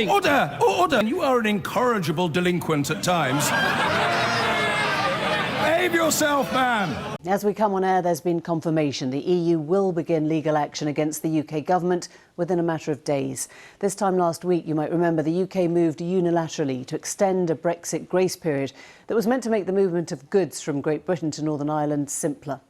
Order! Order! You are an incorrigible delinquent at times. Behave yourself, man! As we come on air, there's been confirmation the EU will begin legal action against the UK government within a matter of days. This time last week, you might remember, the UK moved unilaterally to extend a Brexit grace period that was meant to make the movement of goods from Great Britain to Northern Ireland simpler.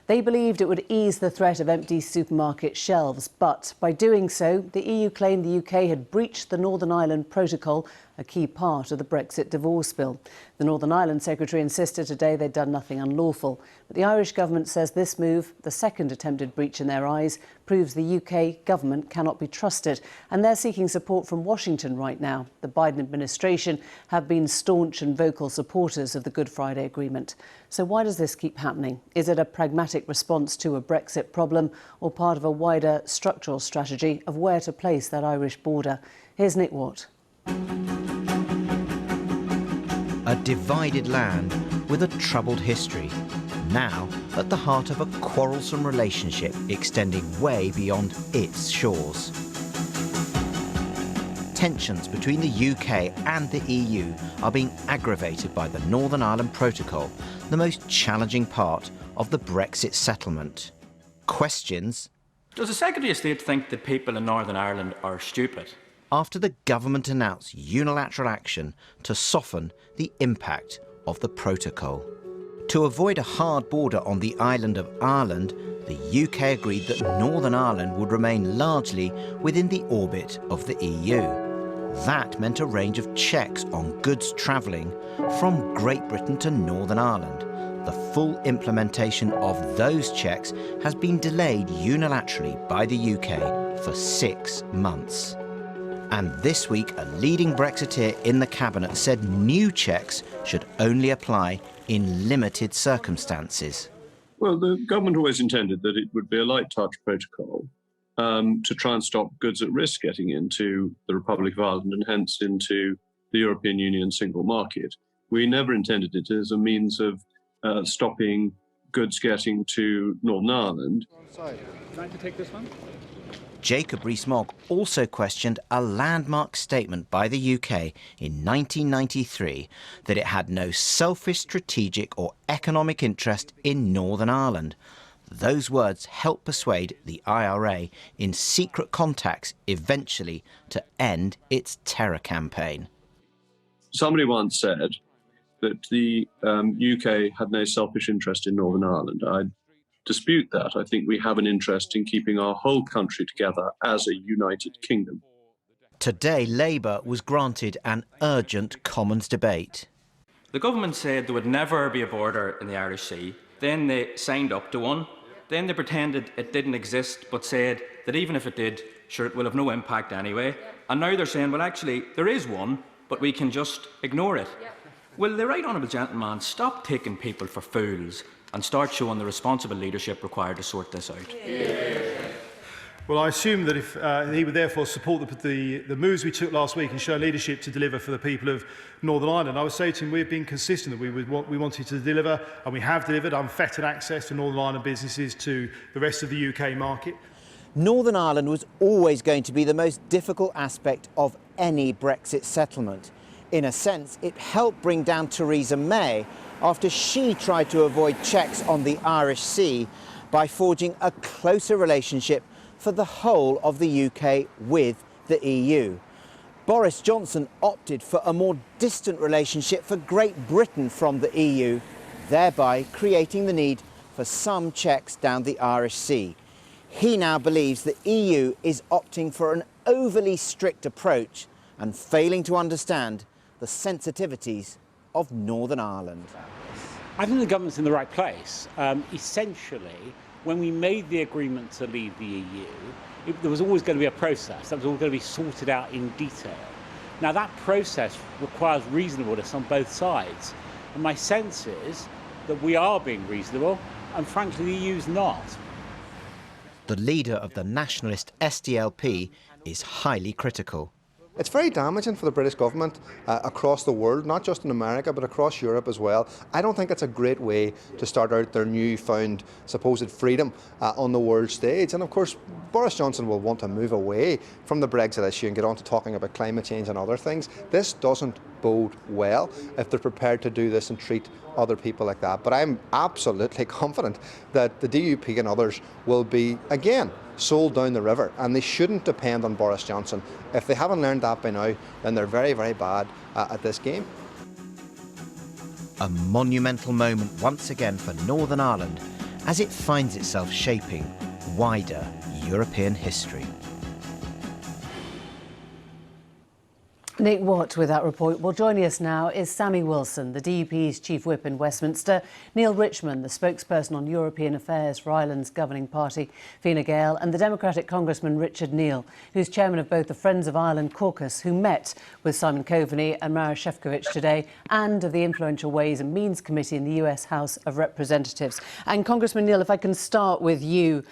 They believed it would ease the threat of empty supermarket shelves, but by doing so, the EU claimed the UK had breached the Northern Ireland Protocol, a key part of the Brexit divorce bill. The Northern Ireland Secretary insisted today they'd done nothing unlawful. But the Irish government says this move, the second attempted breach in their eyes, proves the UK government cannot be trusted. And they're seeking support from Washington right now. The Biden administration have been staunch and vocal supporters of the Good Friday Agreement. So why does this keep happening? Is it a pragmatic response to a Brexit problem or part of a wider structural strategy of where to place that Irish border? Here's Nick Watt. A divided land with a troubled history, now at the heart of a quarrelsome relationship extending way beyond its shores. Tensions between the UK and the EU are being aggravated by the Northern Ireland Protocol, the most challenging part of the Brexit settlement. Questions: does the Secretary of State think that people in Northern Ireland are stupid? After the government announced unilateral action to soften the impact of the protocol. To avoid a hard border on the island of Ireland, the UK agreed that Northern Ireland would remain largely within the orbit of the EU. That meant a range of checks on goods travelling from Great Britain to Northern Ireland. The full implementation of those checks has been delayed unilaterally by the UK for 6 months. And this week, a leading Brexiteer in the Cabinet said new checks should only apply in limited circumstances. Well, the government always intended that it would be a light touch protocol to try and stop goods at risk getting into the Republic of Ireland and hence into the European Union single market. We never intended it as a means of stopping goods getting to Northern Ireland. Trying to take this one? Jacob Rees-Mogg also questioned a landmark statement by the UK in 1993 that it had no selfish strategic or economic interest in Northern Ireland. Those words helped persuade the IRA in secret contacts eventually to end its terror campaign. Somebody once said that the UK had no selfish interest in Northern Ireland. I dispute that. I think we have an interest in keeping our whole country together as a united kingdom. Today, Labour was granted an urgent Commons debate. The government said there would never be a border in the Irish Sea. Then they signed up to one. Then they pretended it didn't exist, but said that even if it did, sure, it will have no impact anyway. And now they're saying, well, actually, there is one, but we can just ignore it. Will the right honourable gentleman stop taking people for fools and start showing the responsible leadership required to sort this out? Well, I assume that if he would therefore support the moves we took last week and show leadership to deliver for the people of Northern Ireland, I would say to him we've been consistent that we wanted to deliver, and we have delivered, unfettered access to Northern Ireland businesses to the rest of the UK market. Northern Ireland was always going to be the most difficult aspect of any Brexit settlement. In a sense, it helped bring down Theresa May after she tried to avoid checks on the Irish Sea by forging a closer relationship for the whole of the UK with the EU. Boris Johnson opted for a more distant relationship for Great Britain from the EU, thereby creating the need for some checks down the Irish Sea. He now believes the EU is opting for an overly strict approach and failing to understand the sensitivities of Northern Ireland. I think the government's in the right place. Essentially, when we made the agreement to leave the EU, there was always going to be a process that was all going to be sorted out in detail. Now, that process requires reasonableness on both sides. And my sense is that we are being reasonable, and frankly, the EU's not. The leader of the nationalist SDLP is highly critical. It's very damaging for the British government across the world, not just in America, but across Europe as well. I don't think it's a great way to start out their newfound supposed freedom on the world stage. And of course, Boris Johnson will want to move away from the Brexit issue and get on to talking about climate change and other things. This doesn't bode well if they're prepared to do this and treat other people like that. But I'm absolutely confident that the DUP and others will be, again, sold down the river, and they shouldn't depend on Boris Johnson. If they haven't learned that by now, then they're very, very bad at this game. A monumental moment once again for Northern Ireland as it finds itself shaping wider European history. Nick Watt with that report. Well, joining us now is Sammy Wilson, the DUP's Chief Whip in Westminster, Neil Richmond, the spokesperson on European affairs for Ireland's governing party, Fine Gael, and the Democratic Congressman Richard Neal, who's chairman of both the Friends of Ireland caucus, who met with Simon Coveney and Mara Šefčovič today, and of the influential Ways and Means Committee in the US House of Representatives. And Congressman Neal, if I can start with you,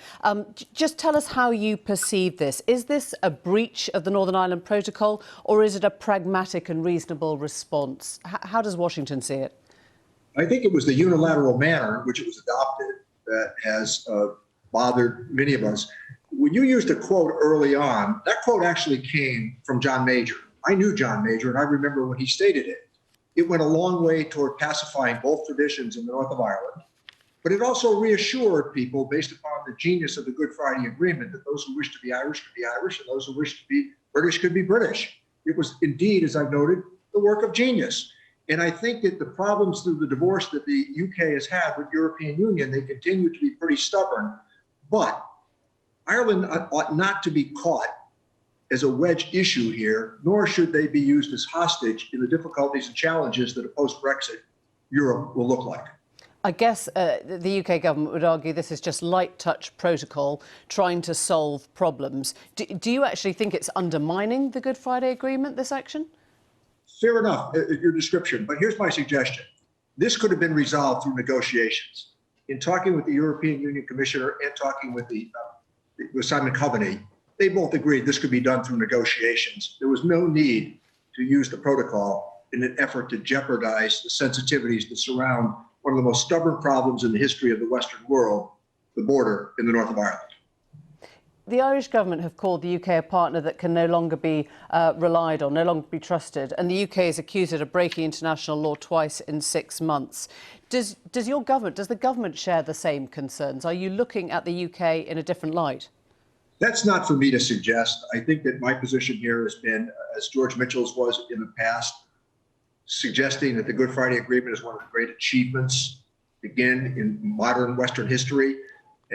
just tell us how you perceive this. Is this a breach of the Northern Ireland Protocol, or is it a pragmatic and reasonable response? How does Washington see it? I think it was the unilateral manner in which it was adopted that has bothered many of us. When you used a quote early on, that quote actually came from John Major. I knew John Major, and I remember when he stated it. It went a long way toward pacifying both traditions in the north of Ireland, but it also reassured people, based upon the genius of the Good Friday Agreement, that those who wish to be Irish could be Irish, and those who wish to be British could be British. It was indeed, as I've noted, the work of genius. And I think that the problems through the divorce that the UK has had with the European Union, they continue to be pretty stubborn. But Ireland ought not to be caught as a wedge issue here, nor should they be used as hostage in the difficulties and challenges that a post-Brexit Europe will look like. I guess the UK government would argue this is just light touch protocol trying to solve problems. Do you actually think it's undermining the Good Friday Agreement, this action? Fair enough, your description, but here's my suggestion. This could have been resolved through negotiations. In talking with the European Union Commissioner and talking with with Simon Coveney, they both agreed this could be done through negotiations. There was no need to use the protocol in an effort to jeopardize the sensitivities that surround one of the most stubborn problems in the history of the Western world, the border in the north of Ireland. The Irish government have called the UK a partner that can no longer be relied on, no longer be trusted, and the UK is accused of breaking international law twice in 6 months. Does the government share the same concerns? Are you looking at the UK in a different light? That's not for me to suggest. I think that my position here has been, as George Mitchell's was in the past, suggesting that the Good Friday Agreement is one of the great achievements, again, in modern Western history,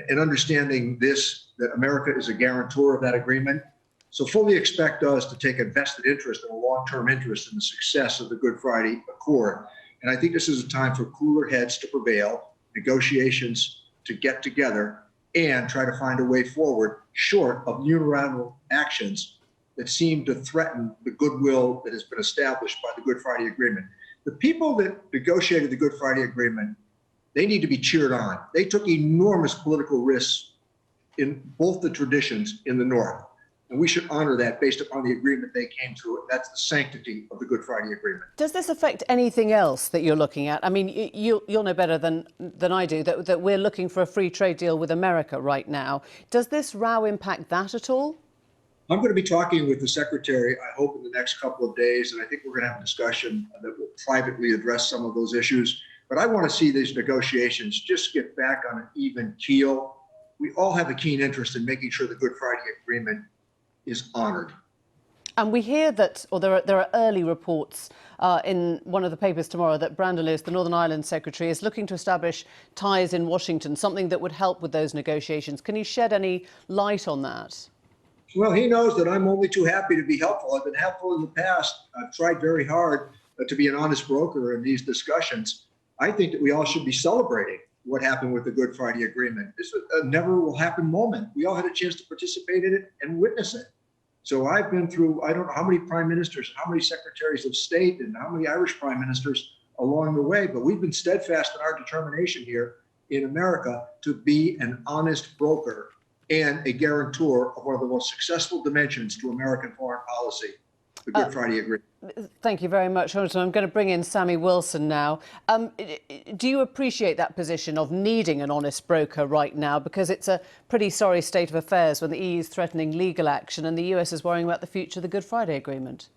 and understanding this, that America is a guarantor of that agreement. So fully expect us to take a vested interest and a long-term interest in the success of the Good Friday Accord. And I think this is a time for cooler heads to prevail, negotiations to get together, and try to find a way forward short of unilateral actions that seem to threaten the goodwill that has been established by the Good Friday Agreement. The people that negotiated the Good Friday Agreement, they need to be cheered on. They took enormous political risks in both the traditions in the North. And we should honor that based upon the agreement they came to. That's the sanctity of the Good Friday Agreement. Does this affect anything else that you're looking at? I mean, you'll know better than I do that we're looking for a free trade deal with America right now. Does this row impact that at all? I'm going to be talking with the Secretary, I hope, in the next couple of days, and I think we're going to have a discussion that will privately address some of those issues. But I want to see these negotiations just get back on an even keel. We all have a keen interest in making sure the Good Friday Agreement is honored. And we hear that, or there are early reports in one of the papers tomorrow that Brandon Lewis, the Northern Ireland Secretary, is looking to establish ties in Washington, something that would help with those negotiations. Can you shed any light on that? Well, he knows that I'm only too happy to be helpful. I've been helpful in the past. I've tried very hard to be an honest broker in these discussions. I think that we all should be celebrating what happened with the Good Friday Agreement. This is a never will happen moment. We all had a chance to participate in it and witness it. So I've been through, I don't know how many prime ministers, how many secretaries of state, and how many Irish prime ministers along the way, but we've been steadfast in our determination here in America to be an honest broker and a guarantor of one of the most successful dimensions to American foreign policy. the Good Friday Agreement. Thank you very much, Jonathan. I'm going to bring in Sammy Wilson now. Do you appreciate that position of needing an honest broker right now? Because it's a pretty sorry state of affairs when the EU is threatening legal action and the US is worrying about the future of the Good Friday Agreement.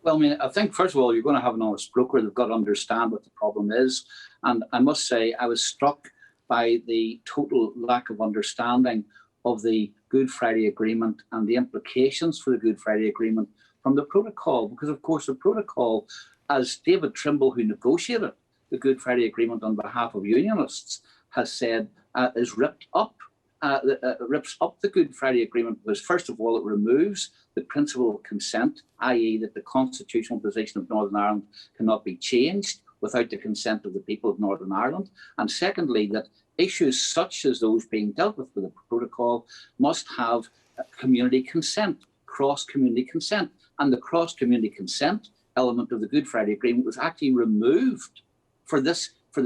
Well, I mean, I think, first of all, you're going to have an honest broker. They've got to understand what the problem is. And I must say, I was struck by the total lack of understanding of the Good Friday Agreement and the implications for the Good Friday Agreement from the protocol. Because, of course, the protocol, as David Trimble, who negotiated the Good Friday Agreement on behalf of unionists, has said, is rips up the Good Friday Agreement because, first of all, it removes the principle of consent, i.e. that the constitutional position of Northern Ireland cannot be changed without the consent of the people of Northern Ireland. And secondly, that issues such as those being dealt with the protocol must have community consent, cross-community consent. And the cross-community consent element of the Good Friday Agreement was actually removed for the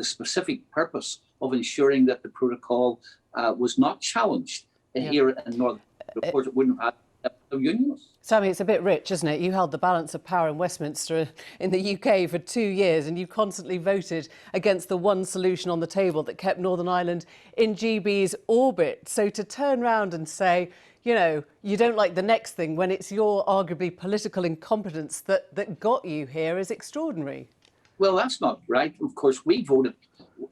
specific purpose of ensuring that the protocol was not challenged here in Northern Ireland. Of course, it wouldn't have had unionists. Sammy, it's a bit rich, isn't it? You held the balance of power in Westminster in the UK for 2 years and you constantly voted against the one solution on the table that kept Northern Ireland in GB's orbit. So to turn round and say, you know, you don't like the next thing when it's your arguably political incompetence that got you here is extraordinary. Well, that's not right. Of course, we voted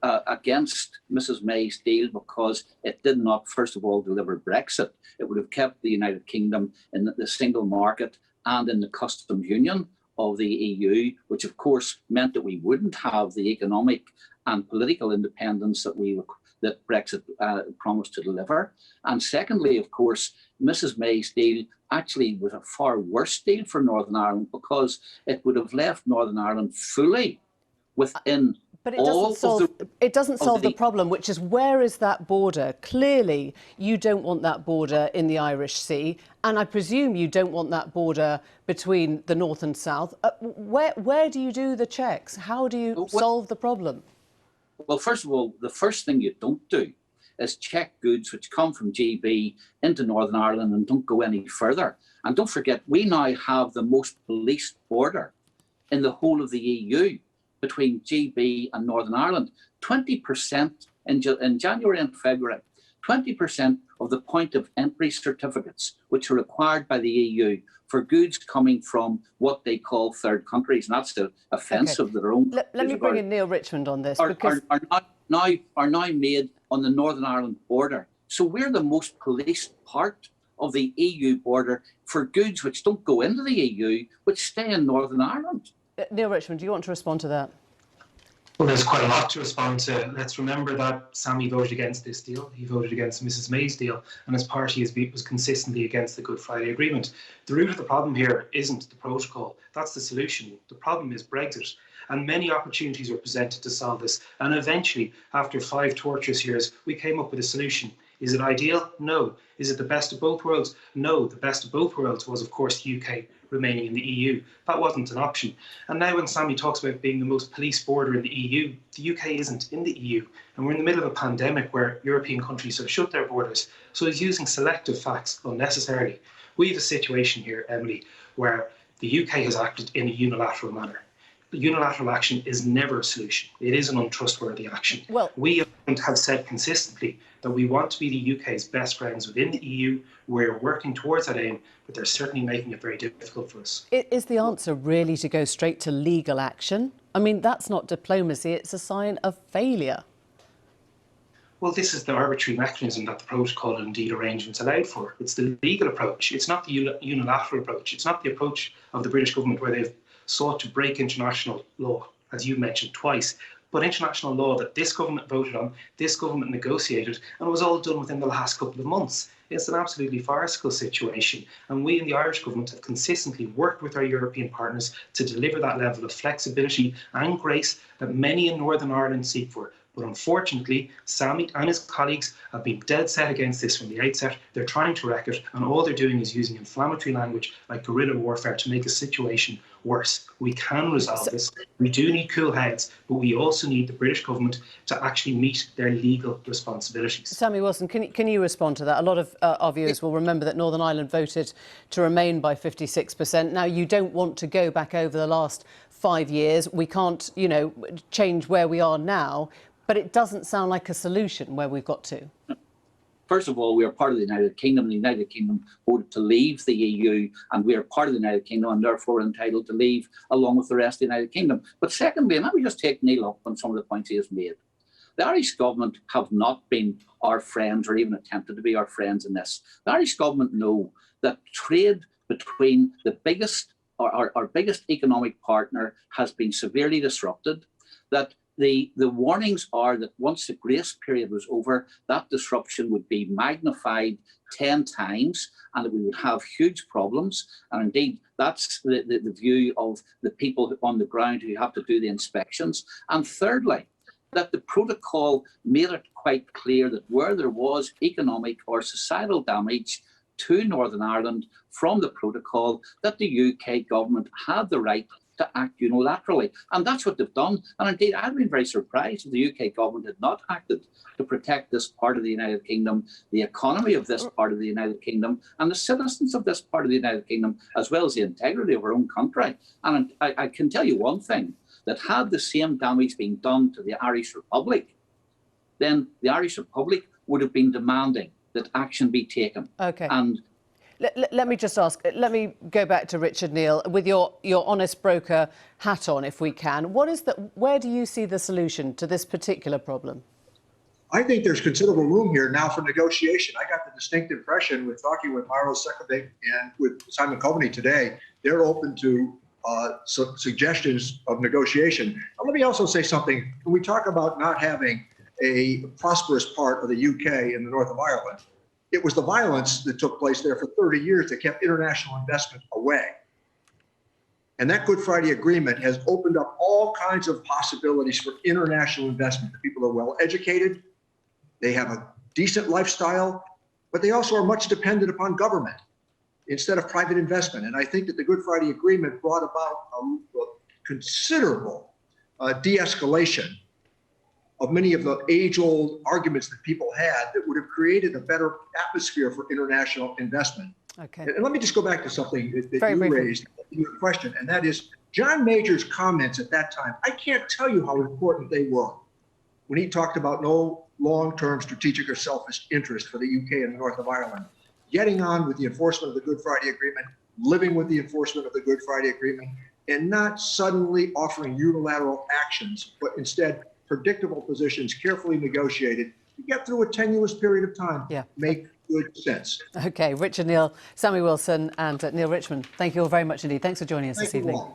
against Mrs May's deal because it did not, first of all, deliver Brexit. It would have kept the United Kingdom in the single market and in the customs union of the EU, which of course meant that we wouldn't have the economic and political independence that Brexit promised to deliver. And secondly, of course, Mrs May's deal actually was a far worse deal for Northern Ireland because it would have left Northern Ireland fully within But it doesn't solve the problem, which is where is that border? Clearly, you don't want that border in the Irish Sea, and I presume you don't want that border between the north and south. Where do you do the checks? How do you solve the problem? Well, first of all, the first thing you don't do is check goods which come from GB into Northern Ireland and don't go any further. And don't forget, we now have the most policed border in the whole of the EU between GB and Northern Ireland. 20% in January and February, 20% of the point of entry certificates, which are required by the EU for goods coming from what they call third countries, and that's offensive to their own. Let me bring in Neil Richmond on this. Are now made on the Northern Ireland border. So we're the most policed part of the EU border for goods which don't go into the EU, which stay in Northern Ireland. Neil Richmond, do you want to respond to that? Well, there's quite a lot to respond to. Let's remember that Sammy voted against this deal. He voted against Mrs May's deal, and his party was consistently against the Good Friday Agreement. The root of the problem here isn't the protocol. That's the solution. The problem is Brexit. And many opportunities were presented to solve this. And eventually, after 5 torturous years, we came up with a solution. Is it ideal? No. Is it the best of both worlds? No. The best of both worlds was, of course, the UK remaining in the EU. That wasn't an option. And now when Sammy talks about being the most policed border in the EU, the UK isn't in the EU. And we're in the middle of a pandemic where European countries have shut their borders. So he's using selective facts unnecessarily. We have a situation here, Emily, where the UK has acted in a unilateral manner. Unilateral action is never a solution. It is an untrustworthy action. Well, we have said consistently that we want to be the UK's best friends within the EU. We're working towards that aim, but they're certainly making it very difficult for us. Is the answer really to go straight to legal action? I mean, that's not diplomacy, it's a sign of failure. Well, this is the arbitrary mechanism that the protocol and indeed arrangements allowed for. It's the legal approach. It's not the unilateral approach. It's not the approach of the British government where they've sought to break international law, as you mentioned twice, but international law that this government voted on, this government negotiated, and was all done within the last couple of months. It's an absolutely farcical situation, and we in the Irish government have consistently worked with our European partners to deliver that level of flexibility and grace that many in Northern Ireland seek for, But unfortunately, Sammy and his colleagues have been dead set against this from the outset. They're trying to wreck it, and all they're doing is using inflammatory language like guerrilla warfare to make the situation worse. We can resolve this. We do need cool heads, but we also need the British government to actually meet their legal responsibilities. Sammy Wilson, can you respond to that? A lot of our viewers will remember that Northern Ireland voted to remain by 56%. Now, you don't want to go back over the last 5 years. We can't, change where we are now, but it doesn't sound like a solution where we've got to. First of all, we are part of the United Kingdom. The United Kingdom voted to leave the EU, and we are part of the United Kingdom and therefore entitled to leave along with the rest of the United Kingdom. But secondly, and let me just take Neil up on some of the points he has made. The Irish government have not been our friends or even attempted to be our friends in this. The Irish government know that trade between the biggest, our biggest economic partner has been severely disrupted, that the warnings are that once the grace period was over, that disruption would be magnified 10 times and that we would have huge problems. And indeed, that's the view of the people on the ground who have to do the inspections. And thirdly, that the protocol made it quite clear that where there was economic or societal damage to Northern Ireland from the protocol, that the UK government had the right to act unilaterally. And that's what they've done. And indeed, I've been very surprised that the UK government had not acted to protect this part of the United Kingdom, the economy of this part of the United Kingdom, and the citizens of this part of the United Kingdom, as well as the integrity of our own country. And I can tell you one thing, that had the same damage been done to the Irish Republic, then the Irish Republic would have been demanding that action be taken. Okay. And let me just ask, let me go back to Richard Neal, with your honest broker hat on, if we can. Where do you see the solution to this particular problem? I think there's considerable room here now for negotiation. I got the distinct impression with talking with Mauro Sekulic and with Simon Coveney today, they're open to suggestions of negotiation. Now, let me also say something. When we talk about not having a prosperous part of the UK in the north of Ireland, it was the violence that took place there for 30 years that kept international investment away. And that Good Friday Agreement has opened up all kinds of possibilities for international investment. The people are well educated, they have a decent lifestyle, but they also are much dependent upon government instead of private investment. And I think that the Good Friday Agreement brought about a considerable de-escalation of many of the age-old arguments that people had that would have created a better atmosphere for international investment. Okay. And let me just go back to something that you raised in your question, and that is John Major's comments at that time. I can't tell you how important they were when he talked about no long-term strategic or selfish interest for the UK and the north of Ireland, getting on with the enforcement of the Good Friday Agreement, living with the enforcement of the Good Friday Agreement, and not suddenly offering unilateral actions, but instead predictable positions, carefully negotiated, to get through a tenuous period of time. Yeah. Make good sense. Okay, Richard Neal, Sammy Wilson and Neil Richmond, thank you all very much indeed. Thanks for joining us this evening. Thank you all.